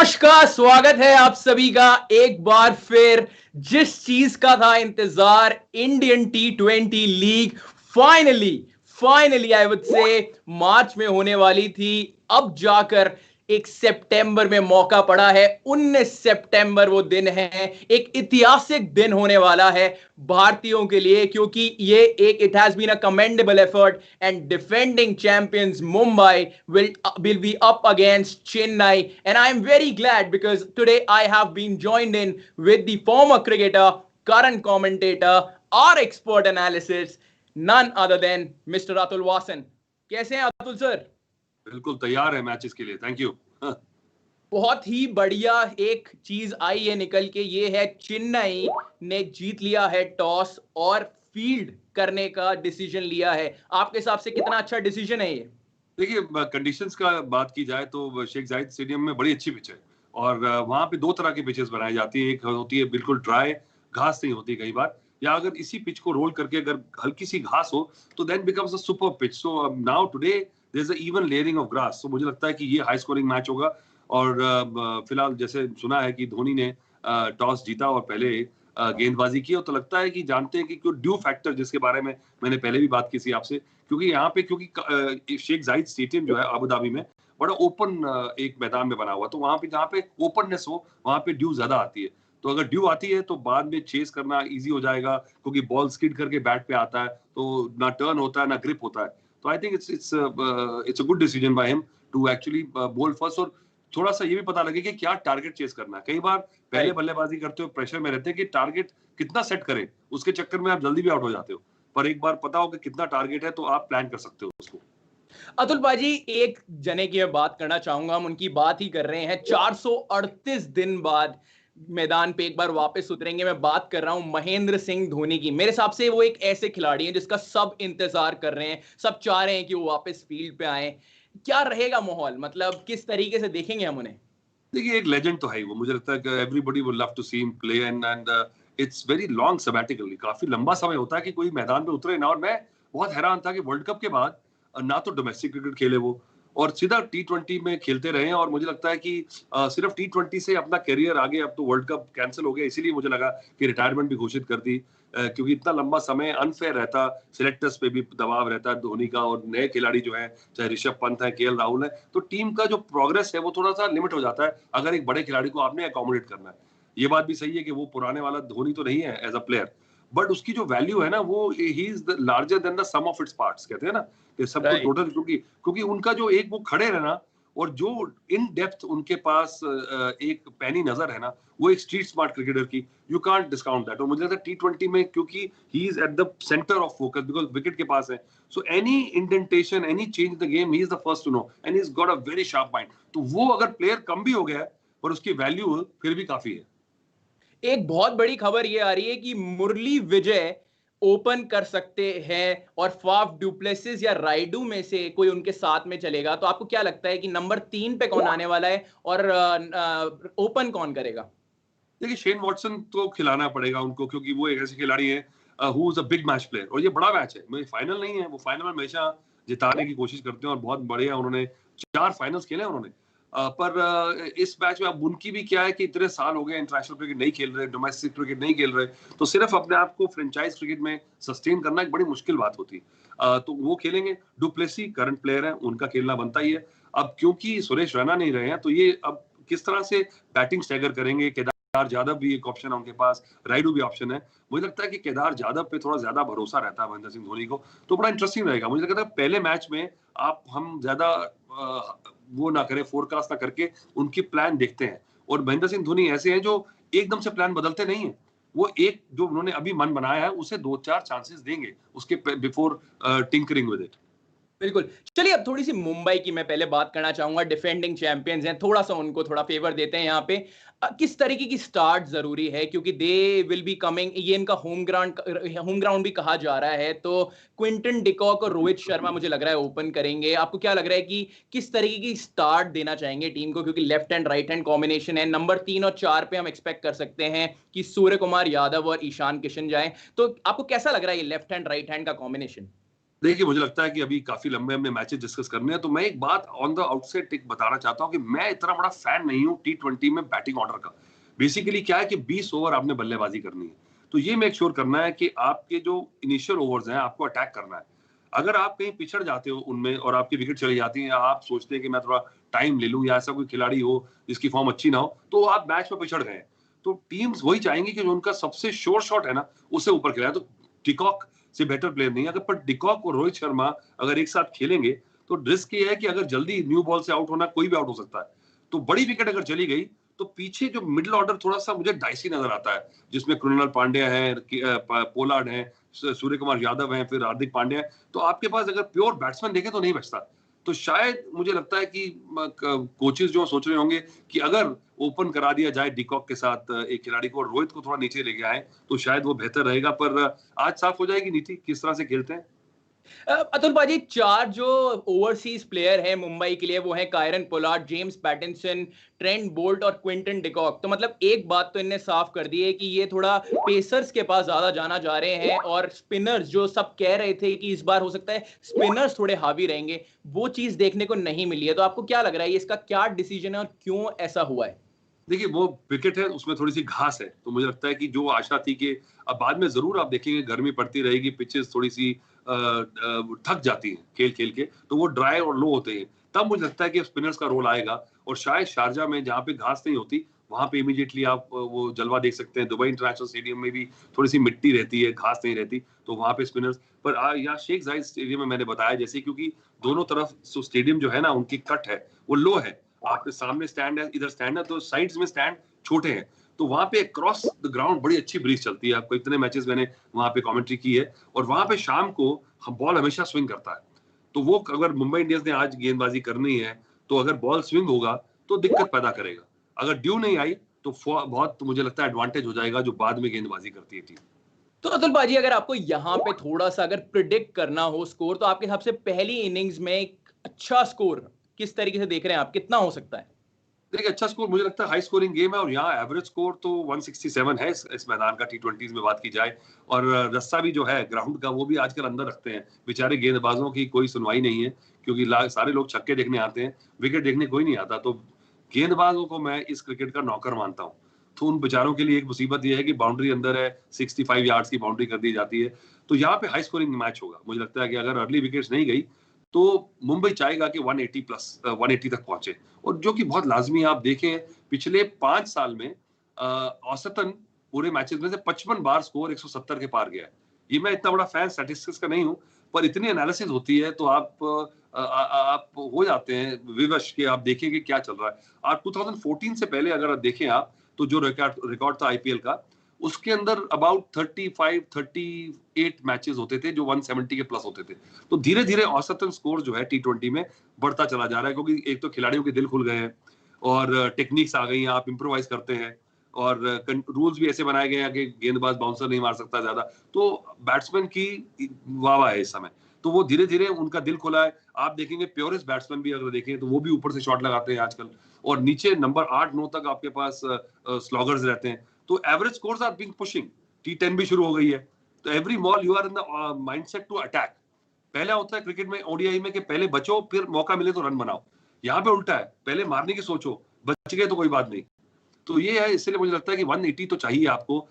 नमस्कार, स्वागत है आप सभी का एक बार फिर। जिस चीज का था इंतजार, Indian T20 league finally I would say March में होने वाली थी, अब जाकर एक सितंबर में मौका पड़ा है। 19 सितंबर वो दिन है, एक ऐतिहासिक दिन होने वाला है भारतीयों के लिए, क्योंकि ये एक it has been a commendable effort and defending champions Mumbai will be up against Chennai, and I am very glad because today I have been joined in with the former cricketer, current commentator, our expert analysis, none other than Mr. Atul Wasan. कैसे हैं Atul sir? बिल्कुल तैयार है matches के लिए, thank you. बहुत ही बढ़िया एक चीज आई है निकल के, ये है चेन्नई ने जीत लिया है टॉस और फील्ड करने का डिसीजन लिया है। आपके हिसाब से कितना अच्छा डिसीजन है ये? देखिए, कंडीशंस का बात की जाए तो शेख जायद स्टेडियम में बड़ी अच्छी पिच है और वहां पे दो तरह की पिचेस बनाई जाती है। एक होती है बिल्कुल ड्राई, घास नहीं होती कई बार, या अगर इसी पिच को रोल करके अगर हल्की सी घास हो तो then becomes a super pitch. So now today there is a even layering of grass, so मुझे लगता है कि ये हाई स्कोरिंग मैच होगा। और फिलहाल जैसे सुना है कि धोनी ने टॉस जीता और पहले गेंदबाजी की, तो लगता है कि जानते हैं कि ड्यू फैक्टर जिसके बारे में मैंने पहले भी बात की थी आपसे, क्योंकि यहाँ पे शेख जायद स्टेडियम जो है अबू धाबी में बड़ा ओपन एक मैदान में बना हुआ, तो वहां पे जहाँ पे ओपननेस हो वहां पे ड्यू ज्यादा आती है। तो अगर ड्यू आती है तो बाद में चेस करना इजी हो जाएगा, क्योंकि बॉल स्किड करके बैट पे आता है तो ना टर्न होता है ना ग्रिप होता है। तो I think it's a good decision by him to actually bowl first, और थोड़ा सा ये भी पता लगे कि क्या टारगेट चेस करना है। कई बार पहले बल्लेबाजी करते हो प्रेशर में रहते हैं कि टारगेट कितना सेट करें, उसके चक्कर में आप जल्दी भी आउट हो जाते हो। पर एक बार पता हो कि कितना टारगेट है तो आप प्लान कर सकते हो उसको। अतुल भाजी, एक जने की मैं बात करना चाहूंगा, हम उनकी बात ही कर रहे हैं। 438 दिन बाद मैदान पे एक बार वापस उतरेंगे। मैं बात कर रहा हूं महेंद्र सिंह धोनी की। मेरे हिसाब से वो एक ऐसे खिलाड़ी हैं जिसका सब इंतजार कर रहे हैं, सब चाह रहे हैं कि वो वापस फील्ड पे आए। क्या रहेगा माहौल, मतलब किस तरीके से देखेंगे हम उन्हें? देखिए, एक लेजेंड तो है ही वो। मुझे लगता है कि everybody would love to see him play and it's very long sabbatical. काफी लंबा समय होता है कि कोई मैदान पे उतरे ना। और मैं बहुत हैरान था कि वर्ल्ड कप के बाद ना तो डोमेस्टिक क्रिकेट खेले वो और सीधा T20 में खेलते रहे। और मुझे लगता है कि सिर्फ T20 से अपना करियर आगे, अब तो वर्ल्ड कप कैंसिल हो गया, इसीलिए मुझे लगा कि रिटायरमेंट भी घोषित कर दी, क्योंकि इतना लंबा समय अनफेयर रहता, सिलेक्टर्स पे भी दबाव रहता है धोनी का, और नए खिलाड़ी जो है चाहे ऋषभ पंत है, KL राहुल है, तो टीम का जो प्रोग्रेस है वो थोड़ा सा लिमिट हो जाता है अगर एक बड़े खिलाड़ी को आपने अकोमोडेट करना है। ये बात भी सही है कि वो पुराने वाला धोनी तो नहीं है एज अ प्लेयर, बट उसकी जो वैल्यू है ना, वो ही is larger than the sum of its parts, कहते हैं ना कि सबको राइट। टोटल, क्योंकि उनका जो एक वो खड़े रहना और जो इन डेप्थ उनके पास एक पैनी नजर है ना, वो एक स्ट्रीट स्मार्ट क्रिकेटर की, यू कांट डिस्काउंट दैट। और मुझे लगता है T20 में, क्योंकि he is at the centre of focus because wicket के पास है, so any indentation, any change in the game, he is the first to know and he has got a very sharp mind. तो वो अगर player कम भी हो गया है, पर उसकी वैल्यू फिर भी काफी है। एक बहुत बड़ी खबर यह आ रही है कि मुरली विजय ओपन कर सकते हैं और फाफ डुप्लेसिस या राइडू में से कोई उनके साथ में चलेगा। तो आपको क्या लगता है कि नंबर 3 पे कौन आने वाला है और ओपन कौन करेगा? देखिए, शेन वॉटसन तो खिलाना पड़ेगा उनको, क्योंकि वो एक ऐसे खिलाड़ी है who is a big match player, और ये बड़ा मैच है, फाइनल नहीं है। वो फाइनल में हमेशा जिताने की कोशिश करते हैं और बहुत बड़े हैं, उन्होंने 4 फाइनल्स खेले हैं उन्होंने। पर इस मैच में अब उनकी भी क्या है कि इतने साल हो गए इंटरनेशनल क्रिकेट नहीं खेल रहे, डोमेस्टिक क्रिकेट नहीं खेल रहे, तो सिर्फ अपने आप को फ्रेंचाइज क्रिकेट में सस्टेन करना एक बड़ी मुश्किल बात होती है। तो वो खेलेंगे। डुप्लेसी करंट प्लेयर है, उनका खेलना बनता ही है। अब क्योंकि सुरेश रैना नहीं रहे हैं, तो ये अब किस तरह से बैटिंग स्टैगर करेंगे। केदार जादव भी एक ऑप्शन है उनके पास, राइडू भी ऑप्शन है। मुझे लगता है कि केदार जादव पे थोड़ा ज्यादा भरोसा रहता है महेंद्र सिंह धोनी को, तो बड़ा इंटरेस्टिंग रहेगा। मुझे लगता है पहले मैच में आप हम ज्यादा वो ना करें, फोरकास्ट ना करके उनकी प्लान देखते हैं। और महेंद्र सिंह धोनी ऐसे हैं जो एकदम से प्लान बदलते नहीं है। वो एक जो उन्होंने अभी मन बनाया है उसे 2-4 चांसेस देंगे उसके बिफोर टिंकरिंग विद इट। बिल्कुल। चलिए, अब थोड़ी सी मुंबई की मैं पहले बात करना चाहूंगा। डिफेंडिंग चैंपियंस हैं, थोड़ा सा उनको थोड़ा फेवर देते हैं यहाँ पे। किस तरीके की स्टार्ट जरूरी है, क्योंकि दे विल बी कमिंग, ये इनका होम ग्राउंड भी कहा जा रहा है। तो क्विंटन डिकॉक और रोहित शर्मा मुझे लग रहा है ओपन करेंगे। आपको क्या लग रहा है कि किस तरीके की स्टार्ट देना चाहेंगे टीम को, क्योंकि left hand right hand combination है। नंबर 3 और 4 पे हम एक्सपेक्ट कर सकते हैं कि सूर्य कुमार यादव और ईशान किशन जाएं। तो आपको कैसा लग रहा है ये लेफ्ट हैंड राइट हैंड का कॉम्बिनेशन? देखिए, मुझे लगता है कि अभी काफी लंबे हमने मैचेस डिस्कस करने हैं, तो मैं एक बात ऑन द आउटसेट एक बताना चाहता हूँ कि मैं इतना बड़ा फैन नहीं हूँ T20 में बैटिंग ऑर्डर का। बेसिकली क्या है कि 20 ओवर आपने बल्लेबाजी करनी है, तो ये मेक श्योर करना है कि आपके जो इनिशियल ओवर्स हैं आपको अटैक करना है। अगर आप कहीं पिछड़ जाते हो उनमें और आपकी विकेट चली जाती है, या आप सोचते हैं कि मैं थोड़ा टाइम ले लूं, या ऐसा कोई खिलाड़ी हो जिसकी फॉर्म अच्छी ना हो, तो आप मैच में पिछड़ गए। तो टीम्स वही चाहेंगी कि जो उनका सबसे श्योर शॉट है ना, उससे ऊपर खिलाए। तो डिकॉक से बेटर प्लेयर नहीं है। अगर पर डिकॉक और रोहित शर्मा अगर एक साथ खेलेंगे, तो रिस्क ये है कि अगर जल्दी न्यू बॉल से आउट होना, कोई भी आउट हो सकता है। तो बड़ी विकेट अगर चली गई, तो पीछे जो मिडिल ऑर्डर थोड़ा सा मुझे डाइसी नजर आता है, जिसमें कृणाल पांड्या है, पोलार्ड है, सूर्य कुमार यादव है, फिर हार्दिक पांड्या है। तो आपके पास अगर प्योर बैट्समैन देखें तो नहीं बचता। तो शायद मुझे लगता है कि कोचेस जो सोच रहे होंगे कि अगर ओपन करा दिया जाए डिकॉक के साथ एक खिलाड़ी को, और रोहित को थोड़ा नीचे लेके आए, तो शायद वो बेहतर रहेगा। पर आज साफ हो जाएगी नीति किस तरह से खेलते हैं। अतुल पाजी, 4 जो ओवरसीज प्लेयर हैं मुंबई के लिए, वो हैं Kieron Pollard, James Pattinson, Trent Boult और क्विंटन डिकॉक। तो मतलब एक बात तो इनने साफ कर दी है कि ये थोड़ा पेसर्स के पास ज्यादा जाना जा रहे हैं, और स्पिनर्स जो सब कह रहे थे कि इस बार हो सकता है स्पिनर्स थोड़े हावी रहेंगे, वो चीज देखने को नहीं मिली है। तो आपको क्या लग रहा है, इसका क्या डिसीजन है और क्यों ऐसा हुआ है? देखिए, वो विकेट है, उसमें थोड़ी सी घास है, तो मुझे लगता है कि जो आशा थी कि अब बाद में जरूर आप देखेंगे गर्मी पड़ती रहेगी, पिचेस थोड़ी सी थक जाती हैं खेल खेल के, तो वो ड्राई और लो होते हैं। तब मुझे लगता है कि स्पिनर्स का रोल आएगा, और शायद शारजा में जहाँ पे घास नहीं होती, वहां पे इमीडिएटली आप वो जलवा देख सकते हैं। दुबई इंटरनेशनल स्टेडियम में भी थोड़ी सी मिट्टी रहती है, घास नहीं रहती, तो वहां पे स्पिनर्स। पर यहाँ शेख जायद स्टेडियम में मैंने बताया जैसे, क्योंकि दोनों तरफ स्टेडियम जो है ना, उनकी कट है, वो लो है। आपके सामने स्टैंड है, इधर स्टैंड है, तो साइड्स में स्टैंड छोटे हैं, तो वहां पे क्रॉस द ग्राउंड बड़ी अच्छी ब्रीज चलती है। आपको इतने मैचेस मैंने वहां पे कमेंट्री की है, और वहां पे शाम को बॉल हमेशा स्विंग करता है। तो वो अगर मुंबई इंडियंस ने आज गेंदबाजी करनी है, तो अगर बॉल स्विंग होगा तो दिक्कत पैदा करेगा। अगर ड्यू नहीं आई, तो बहुत मुझे लगता है एडवांटेज हो जाएगा जो बाद में गेंदबाजी करती है टीम। तो अतुल पाजी, अगर आपको यहाँ पे थोड़ा सा अगर प्रिडिक्ट करना हो स्कोर, तो आपके हिसाब से पहली इनिंग्स में एक अच्छा स्कोर किस तरीके से देख रहे हैं आप, कितना हो सकता है? देखिए, अच्छा स्कोर मुझे लगता है हाई स्कोरिंग गेम है, और यहाँ एवरेज स्कोर तो 167 है इस मैदान का, T20s में बात की जाए। और रस्सा भी जो है ग्राउंड का, वो भी आजकल अंदर रखते हैं। बेचारे गेंदबाजों की कोई सुनवाई नहीं है, क्योंकि सारे लोग छक्के देखने आते हैं, विकेट देखने कोई नहीं आता। तो गेंदबाजों को मैं इस क्रिकेट का नौकर मानता हूँ। तो उन बेचारों के लिए एक मुसीबत ये है कि बाउंड्री अंदर है, 65 यार्ड्स की बाउंड्री कर दी जाती है। तो यहाँ पे हाई स्कोरिंग मैच होगा। मुझे लगता है कि अगर अर्ली विकेट्स नहीं गई, तो मुंबई चाहेगा कि 180 प्लस 180 तक पहुंचे, और जो कि बहुत लाजमी है। आप देखें पिछले 5 साल में औसतन पूरे मैचेस में से 55 बार स्कोर 170 के पार गया है। ये मैं इतना बड़ा फैन स्टैटिस्टिक्स का नहीं हूं, पर इतनी एनालिसिस होती है तो आप हो जाते हैं विवश कि आप देखें कि क्या चल रहा है। आप 2014 से पहले अगर आप देखें आप, तो जो रिकॉर्ड था आईपीएल का, उसके अंदर अबाउट 35-38 मैचेस होते थे जो 170 के प्लस होते थे। तो धीरे धीरे औसतन स्कोर जो है T20 में बढ़ता चला जा रहा है, क्योंकि एक तो खिलाड़ियों के दिल खुल गए हैं, और टेक्निक्स आ गई हैं, आप इम्प्रोवाइज करते हैं, और रूल्स भी ऐसे बनाए गए हैं कि गेंदबाज बाउंसर नहीं मार सकता ज्यादा। तो बैट्समैन की वाह है इस समय, तो वो धीरे धीरे उनका दिल खुला है। आप देखेंगे प्योरेस्ट बैट्समैन भी अगर देखें, तो वो भी ऊपर से शॉट लगाते हैं आजकल, और नीचे नंबर 8-9 तक आपके पास स्लॉगर्स रहते हैं। तो average scores are being pushing. T10 भी शुरू हो गई है, तो every ball you are in the mindset to attack. पहला होता है क्रिकेट में, ओडीआई में, कि पहले बचो, फिर मौका मिले तो रन बनाओ। यहाँ पे उल्टा है, पहले मारने की सोचो, बच गए तो कोई बात नहीं। तो ये है, इसलिए मुझे लगता है कि 180 तो चाहिए आपको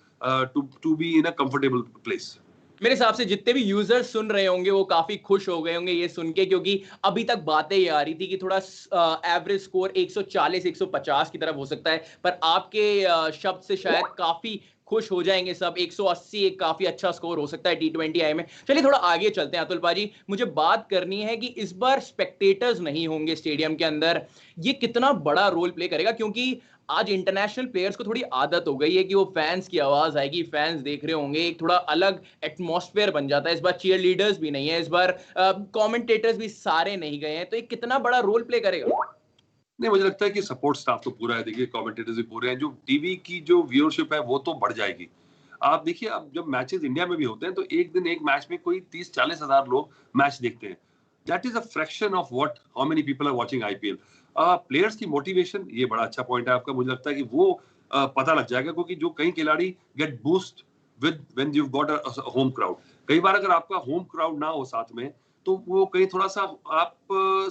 to be in a comfortable place. मेरे हिसाब से जितने भी यूजर्स सुन रहे होंगे वो काफी खुश हो गए होंगे ये सुन के, क्योंकि अभी तक बातें ये आ रही थी कि थोड़ा एवरेज स्कोर 140 150 की तरफ हो सकता है, पर आपके शब्द से शायद काफी खुश हो जाएंगे सब। 180 एक काफी अच्छा स्कोर हो सकता है T20 आई में। चलिए थोड़ा आगे चलते हैं अतुल पाजी, मुझे बात करनी है कि इस बार स्पेक्टेटर्स नहीं होंगे स्टेडियम के अंदर, ये कितना बड़ा रोल प्ले करेगा? क्योंकि आज इंटरनेशनल प्लेयर्स को थोड़ी आदत हो गई है कि वो फैंस की आवाज आएगी, फैंस देख रहे होंगे, एक थोड़ा अलग एटमॉस्फेयर बन जाता है। इस बार चीयर लीडर्स भी नहीं है, इस बार कमेंटेटर्स भी सारे नहीं गए हैं, तो एक कितना बड़ा रोल प्ले करेगा? नहीं, मुझे लगता है कि सपोर्ट स्टाफ तो पूरा है। देखिए, कमेंटेटर्स भी पूरे हैं। जो टीवी की जो व्यूअरशिप है वो तो बढ़ जाएगी। आप देखिए, अब जब मैचेस इंडिया में भी होते हैं, तो एक दिन एक मैच में कोई 30-40 हजार लोग मैच देखते हैं। That is a fraction of what how many people are watching IPL. Players की मोटिवेशन, ये बड़ा अच्छा पॉइंट है आपका। मुझे लगता है कि वो पता लग जाएगा, क्योंकि जो कई खिलाड़ी get boost with when you got a home crowd. कई बार अगर आपका होम क्राउड ना हो साथ में तो वो कहीं थोड़ा सा आप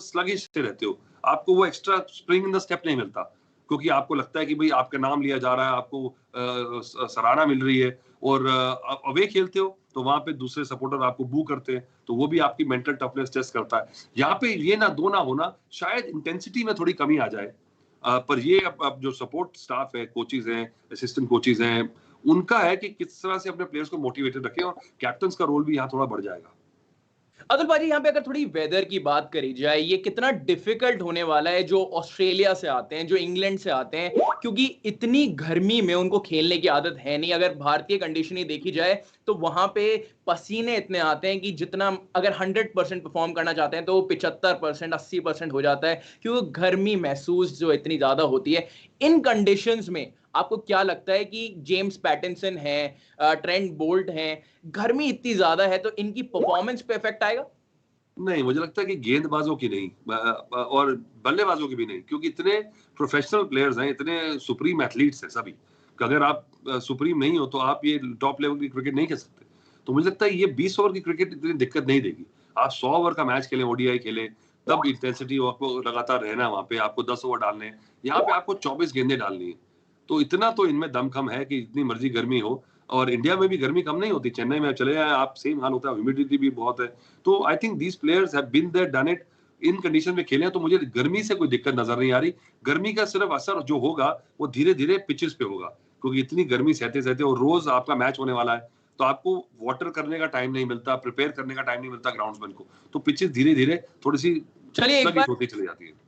स्लगिश से रहते हो, आपको वो extra spring in the step नहीं मिलता, क्योंकि आपको लगता है कि भाई आपका नाम लिया जा रहा है, आपको सराहना मिल रही है, और आप अवे खेलते हो तो वहां पे दूसरे सपोर्टर आपको बू करते हैं, तो वो भी आपकी मेंटल टफनेस टेस्ट करता है। यहाँ पे ये ना दो ना होना, शायद इंटेंसिटी में थोड़ी कमी आ जाए, पर ये अब जो सपोर्ट स्टाफ है, कोचेज हैं, असिस्टेंट कोचेज हैं, उनका है कि किस तरह से अपने प्लेयर्स को मोटिवेटेड रखें, और कैप्टन का रोल भी यहाँ थोड़ा बढ़ जाएगा। अतुल भाजी, यहाँ पे अगर थोड़ी वेदर की बात करी जाए, ये कितना डिफिकल्ट होने वाला है जो ऑस्ट्रेलिया से आते हैं, जो इंग्लैंड से आते हैं, क्योंकि इतनी गर्मी में उनको खेलने की आदत है नहीं। अगर भारतीय कंडीशन ही देखी जाए तो वहां पे पसीने इतने आते हैं कि जितना अगर 100% परफॉर्म करना चाहते हैं तो 75% 80% हो जाता है, क्योंकि गर्मी महसूस जो इतनी ज्यादा होती है। इन कंडीशंस में आपको क्या लगता है कि जेम्स पैटिंसन है, ट्रेंट बोल्ट है, गर्मी इतनी ज्यादा है तो इनकी परफॉर्मेंस पे इफेक्ट आएगा? नहीं, मुझे लगता है कि गेंदबाजों की नहीं, और बल्लेबाजों की भी नहीं, क्योंकि इतने प्रोफेशनल प्लेयर्स हैं, इतने सुप्रीम एथलीट्स हैं सभी, कि अगर आप सुप्रीम नहीं हो तो आप ये टॉप लेवल की क्रिकेट नहीं खेल सकते। तो मुझे लगता है ये 20 ओवर की क्रिकेट इतनी दिक्कत नहीं देगी। आप 100 ओवर का मैच खेलें, ओडीआई खेलें, तब इंटेंसिटी आपको लगातार रहना, वहां पे आपको 10 ओवर डालने हैं, यहाँ पे आपको 24 गेंदें डालनी है। तो इतना तो इनमें दमखम है कि जितनी मर्जी गर्मी हो, और इंडिया में भी गर्मी कम नहीं होती, चेन्नई में चले जाए आप, सेम हाल होता है, ह्यूमिडिटी भी बहुत है। तो I think these players have been there, done it, in condition में खेले हैं, तो मुझे गर्मी से कोई दिक्कत नजर नहीं आ रही। गर्मी का सिर्फ असर जो होगा वो धीरे धीरे पिचेस पे होगा, क्योंकि इतनी गर्मी सहते सहते, और रोज आपका मैच होने वाला है, तो आपको वाटर करने का टाइम नहीं मिलता, प्रिपेयर करने का टाइम नहीं मिलता ग्राउंड्समैन को, तो पिचेस धीरे धीरे थोड़ी सी चलिए एक स्लगिश बार होती चली जाती है।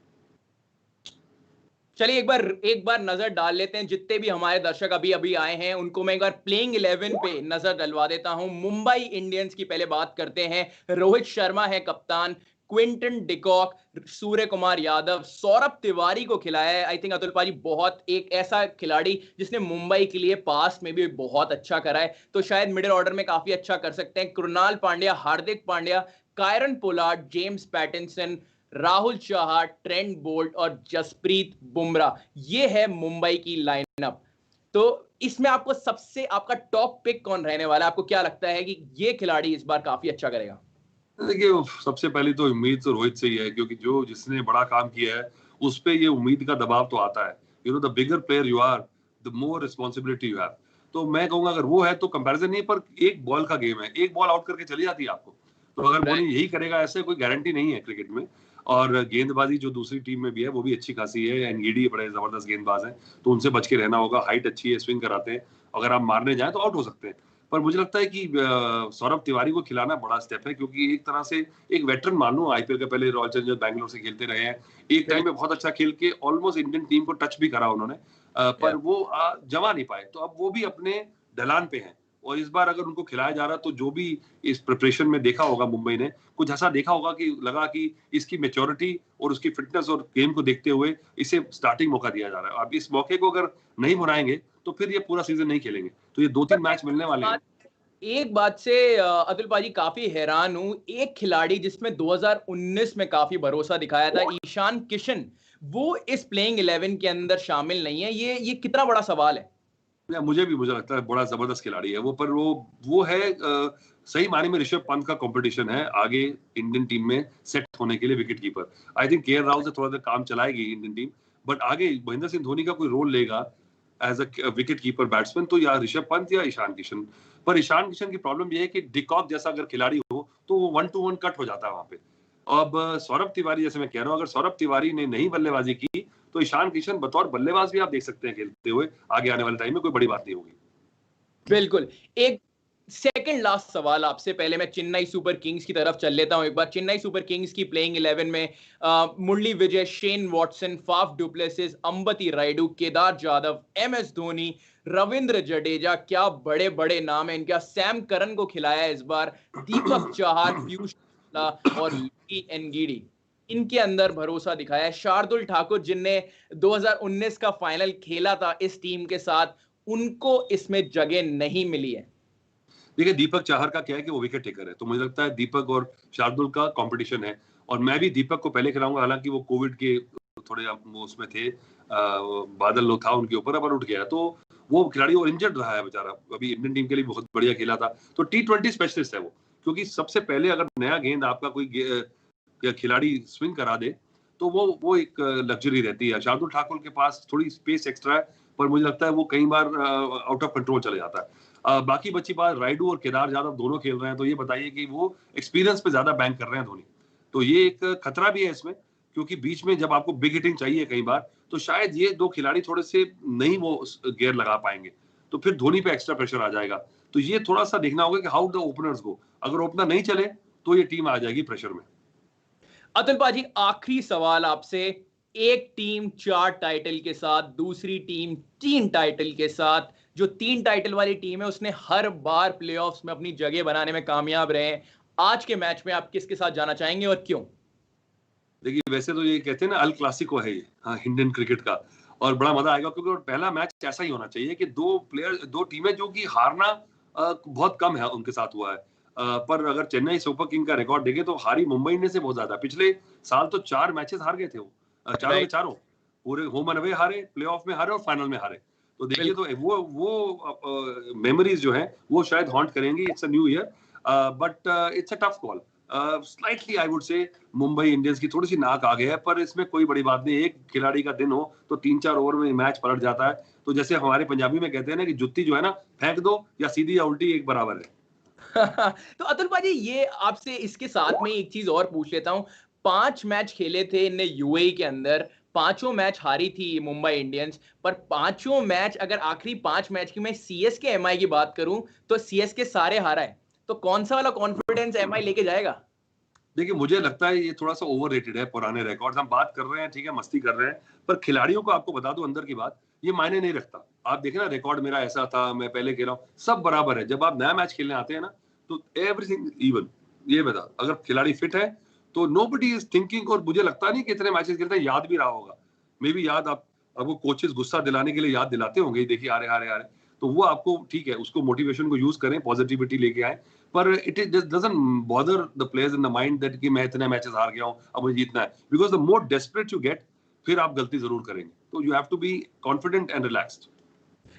चलिए एक बार नजर डाल लेते हैं, जितने भी हमारे दर्शक अभी अभी आए हैं उनको मैं एक बार प्लेइंग 11 पे नजर डलवा देता हूं। मुंबई इंडियंस की पहले बात करते हैं। रोहित शर्मा है कप्तान, क्विंटन डिकॉक, सूर्य कुमार यादव, सौरभ तिवारी को खिलाया है। आई थिंक अतुल पाजी बहुत एक ऐसा खिलाड़ी जिसने मुंबई के लिए पास्ट में भी बहुत अच्छा करा है, तो शायद मिडिल ऑर्डर में काफी अच्छा कर सकते हैं। Krunal Pandya, Hardik Pandya, Kieron Pollard, James Pattinson, Rahul Chahar, Trent Boult और जसप्रीत बुमराह, ये है मुंबई की लाइनअप। तो इसमें आपको सबसे आपका टॉप पिक कौन रहने वाला है? आपको क्या लगता है कि ये खिलाड़ी इस बार काफी अच्छा करेगा? देखिए, सबसे पहली तो उम्मीद तो रोहित से ही है, क्योंकि जो जिसने बड़ा काम किया है उस पे ये उम्मीद का दबाव तो आता है। The bigger player you are, the more responsibility you have. तो मैं कहूंगा अगर वो है तो कंपैरिजन नहीं, पर एक बॉल का गेम है, एक बॉल आउट करके चली जाती है आपको। तो अगर बॉलिंग यही करेगा, ऐसे कोई गारंटी नहीं है क्रिकेट में। और गेंदबाजी जो दूसरी टीम में भी है वो भी अच्छी खासी है, एनगीडी बड़े जबरदस्त गेंदबाज हैं, तो उनसे बच के रहना होगा। हाइट अच्छी है, स्विंग कराते हैं, अगर आप मारने जाए तो आउट हो सकते हैं। पर मुझे लगता है कि सौरभ तिवारी को खिलाना बड़ा स्टेप है, क्योंकि एक तरह से एक वेटरन मान लो, आईपीएल के पहले रॉयल चैलेंजर्स बैंगलोर से खेलते रहे हैं, एक टाइम में बहुत अच्छा खेल के ऑलमोस्ट इंडियन टीम को टच भी करा उन्होंने, पर वो जमा नहीं पाए, तो अब वो भी अपने ढलान पे हैं। और इस बार अगर उनको खिलाया जा रहा, तो जो भी इस प्रिपरेशन में देखा होगा मुंबई ने, कुछ ऐसा देखा होगा कि लगा कि इसकी मेच्योरिटी और उसकी फिटनेस और गेम को देखते हुए इसे स्टार्टिंग मौका दिया जा रहा है। अब इस मौके को अगर नहीं बनाएंगे तो फिर ये पूरा सीजन नहीं खेलेंगे, तो ये 2-3 मैच मिलने वाले हैं। एक बात से अतुल पाजी काफी हैरान हूं, एक खिलाड़ी जिसमें 2019 में काफी भरोसा दिखाया था, ईशान किशन, वो इस प्लेइंग 11 के अंदर शामिल नहीं है। ये कितना बड़ा सवाल है? मुझे लगता है बड़ा जबरदस्त खिलाड़ी है वो, पर वो है सही मायने में ऋषभ पंत का कंपटीशन है आगे इंडियन टीम में सेट होने के लिए wicket keeper. I think KL Rahul से थोड़ा सा काम चलाएगी इंडियन टीम, बट आगे महेंद्र सिंह धोनी का कोई रोल लेगा as a wicket keeper batsman, तो या ऋषभ पंत या ईशान किशन। पर ईशान किशन की प्रॉब्लम यह है कि डिकॉक जैसा अगर खिलाड़ी हो तो वो 1-to-1 कट हो जाता है वहां पे। अब सौरभ तिवारी, जैसे मैं कह रहा हूँ, अगर सौरभ तिवारी ने नहीं बल्लेबाजी की तो ईशान किशन बतौर बल्लेबाज भी आप देख सकते हैं खेलते हुए आगे आने वाले टाइम में, कोई बड़ी बात नहीं होगी। बिल्कुल। एक सेकंड लास्ट सवाल आपसे, पहले मैं चेन्नई सुपर किंग्स की तरफ चल लेता हूं एक बार। चेन्नई सुपर किंग्स की प्लेइंग 11 में Murali Vijay, Shane Watson, Faf du Plessis, Ambati Rayudu, Kedar Jadhav, MS Dhoni, Ravindra Jadeja, क्या बड़े बड़े नाम है इनका। सैम करन को खिलाया है इस बार, दीपक चाहर, पीयूष और लकी एनगीडी, इनके अंदर भरोसा दिखाया है। शार्दुल ठाकुर, जिनने 2019 का फाइनल खेला था इस टीम के साथ, उनको इसमें जगह नहीं मिली है। देखिए, दीपक चाहर का क्या है कि वो विकेट टेकर है, तो मुझे लगता है दीपक और शार्दुल का कंपटीशन है, और मैं भी दीपक को पहले खिलाऊंगा, हालांकि वो कोविड के थोड़े वो उसमें थे, बादल लो था उनके ऊपर, अब उठ गया। तो वो खिलाड़ी और इंजर्ड रहा है बेचारा, अभी इंडियन टीम के लिए बहुत बढ़िया खेला था। तो T20 स्पेशलिस्ट है वो, क्योंकि सबसे पहले अगर नया गेंद आपका कोई खिलाड़ी स्विंग करा दे तो वो एक लग्जरी रहती है। शार्दुल ठाकुर के पास थोड़ी स्पेस एक्स्ट्रा है, पर मुझे लगता है वो कई बार आउट ऑफ कंट्रोल चले जाता है। बाकी बची बात, राइडू और केदार जाधव दोनों खेल रहे हैं, तो ये बताइए कि वो एक्सपीरियंस पे ज्यादा बैंक कर रहे हैं धोनी। तो ये एक खतरा भी है इसमें, क्योंकि बीच में जब आपको बिग हिटिंग चाहिए कई बार, तो शायद ये दो खिलाड़ी थोड़े से नहीं वो गियर लगा पाएंगे, तो फिर धोनी पे एक्स्ट्रा प्रेशर आ जाएगा। तो ये थोड़ा सा देखना होगा कि हाउ द ओपनर्स गो। अगर ओपनर नहीं चले तो ये टीम आ जाएगी प्रेशर में। अतुल पाजी, आखिरी सवाल आपसे। एक टीम 4 टाइटल के साथ, दूसरी टीम 3 टाइटल के साथ। जो 3 टाइटल वाली टीम है उसने हर बार प्लेऑफ्स में अपनी जगह बनाने में कामयाब रहे हैं। आज के मैच में आप किसके साथ जाना चाहेंगे और क्यों? देखिए, वैसे तो ये कहते हैं ना, अल क्लासिको है ये, हाँ, इंडियन क्रिकेट का, और बड़ा मजा आएगा, क्योंकि पहला मैच ऐसा ही होना चाहिए कि दो टीमें जो कि हारना बहुत कम है उनके साथ हुआ है। पर अगर चेन्नई सुपर किंग का रिकॉर्ड देखें तो हारी मुंबई इंडियंस से बहुत ज्यादा। पिछले साल तो 4 मैचेस हार गए थे वो, चारों के चारों, पूरे होम एंड अवे हारे, प्लेऑफ में हारे और फाइनल में हारे। तो देखिए, तो वो मेमोरीज जो है वो शायद हॉन्ट करेंगी। It's a new year, but it's a tough call. Slightly I would से मुंबई इंडियंस की थोड़ी सी नाक आ गई है, पर इसमें कोई बड़ी बात नहीं। एक खिलाड़ी का दिन हो तो 3-4 ओवर में मैच पलट जाता है। तो जैसे हमारे पंजाबी में कहते हैं ना कि जुत्ती जो है ना, फेंक दो या सीधी या उल्टी एक बराबर है। तो अतुल पाजी, ये आपसे इसके साथ में एक चीज और पूछ लेता हूं। 5 मैच खेले थे इनने यूएई के अंदर, पांचों मैच हारी थी मुंबई इंडियंस। पर पांचों मैच, अगर आखिरी 5 मैच की मैं सीएसके एमआई की बात करूं तो सीएसके सारे हारा है। तो कौन सा वाला कॉन्फिडेंस एमआई लेके जाएगा? देखिए, मुझे लगता है ये थोड़ा सा ओवररेटेड है। पुराने रिकॉर्ड्स हम बात कर रहे हैं, ठीक है, मस्ती कर रहे हैं, पर खिलाड़ियों को आपको बता दूं अंदर की बात, ये मायने नहीं रखता। आप देखें ना, रिकॉर्ड मेरा ऐसा था, मैं पहले खेला हूं, सब बराबर है। जब आप नया मैच खेलने आते हैं ना, तो एवरीथिंग इवन। ये बता, अगर खिलाड़ी फिट है तो नोबडी इज थिंकिंग। और मुझे लगता नहीं कि इतने मैचेस खेलते हैं, याद भी रहा होगा। मे बी याद आपको कोचेस गुस्सा दिलाने के लिए याद दिलाते होंगे, देखिए हारे हारे हारे, तो वो आपको ठीक है, उसको मोटिवेशन को यूज करें, पॉजिटिविटी लेके आए। पर it doesn't bother the players in the mind that कि मैं इतने मैचेस हार गया हूं, अब मुझे जीतना है। Because the more desperate you get, फिर आप गलती जरूर करेंगे। तो you have to be confident and relaxed.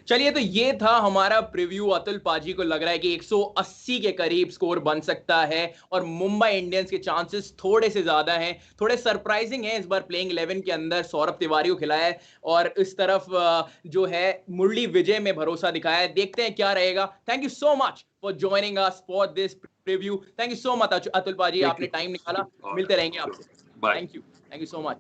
चलिए, तो ये था हमारा प्रीव्यू। अतुल पाजी को लग रहा है कि 180 के करीब स्कोर बन सकता है और मुंबई इंडियंस के चांसेस थोड़े से ज्यादा हैं। थोड़े सरप्राइजिंग है इस बार प्लेइंग 11 के अंदर सौरभ तिवारी को खिलाया है और इस तरफ जो है मुरली विजय में भरोसा दिखाया है। देखते हैं क्या रहेगा। Thank you so much for joining us for this preview. Thank you so much Atul paaji, आपने टाइम निकाला। मिलते रहेंगे आपसे। Bye. Thank you so much.